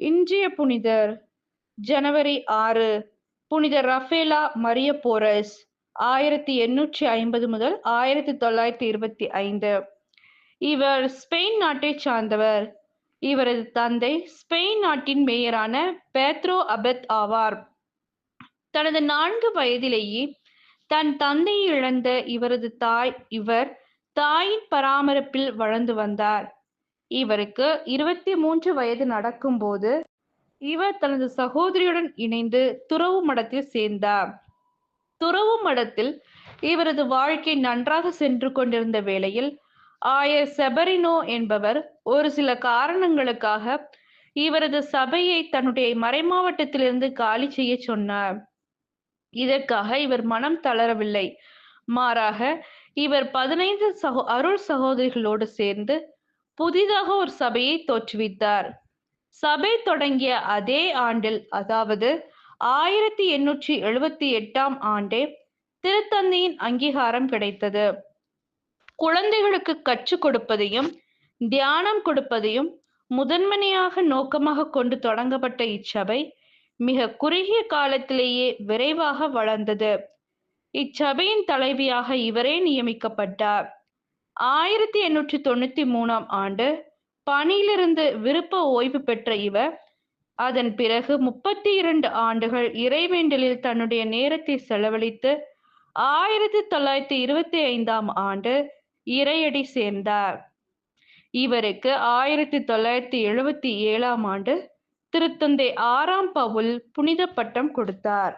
இன்றைய புனிதர் ஜனவரி 6 புனிதர் ரஃபேலா மரிய போரஸ் 1850 முதல் 1925. இவர் ஸ்பெயின் நாட்டைச் சார்ந்தவர். இவரது தந்தை ஸ்பெயின் நாட்டின் மேயரான பேத்ரோ அபெத் ஆவார். தனது 4 வயதிலேயே தன் தந்தையை இழந்த இவர் தாயின் பராமரிப்பில் வளர்ந்து வந்தார். இவருக்கு 23 வயது நடக்கும்போது இவர் தனது சகோதரியுடன் இணைந்து துறவு மடத்தில் சேர்ந்தார். துறவு மடத்தில் இவரது வாழ்க்கை நன்றாக சென்று கொண்டிருந்த வேளையில் ஆயர் செபரினோ என்பவர் ஒரு சில காரணங்களுக்காக இவரது சபையை தன்னுடைய மறைமாவட்டத்திலிருந்து காலி செய்ய சொன்னார். இதற்காக இவர் மனம் தளரவில்லை. மாறாக இவர் 15 அருள் சகோதரிகளோடு சேர்ந்து புதிதாக ஒரு சபையை தோற்றுவித்தார். சபை தொடங்கிய அதே ஆண்டில், அதாவது 1878ஆம் ஆண்டே திருத்தந்தையின் அங்கீகாரம் கிடைத்தது. குழந்தைகளுக்கு கற்றுக் கொடுப்பதையும் தியானம் கொடுப்பதையும் முதன்மையாக நோக்கமாக கொண்டு தொடங்கப்பட்ட இச்சபை மிக குறுகிய காலத்திலேயே விரைவாக வளர்ந்தது. இச்சபையின் தலைவியாக இவரே நியமிக்கப்பட்டார். 1893ஆம் ஆண்டு பணியிலிருந்து விருப்ப ஓய்வு பெற்ற இவர் அதன் பிறகு 32 ஆண்டுகள் இறைவேண்டலில் தன்னுடைய நேரத்தை செலவழித்து 1925ஆம் ஆண்டு இறையடி சேர்ந்தார். இவருக்கு 1977ஆம் ஆண்டு திருத்தந்தை 6ஆம் பவுல் புனித பட்டம் கொடுத்தார்.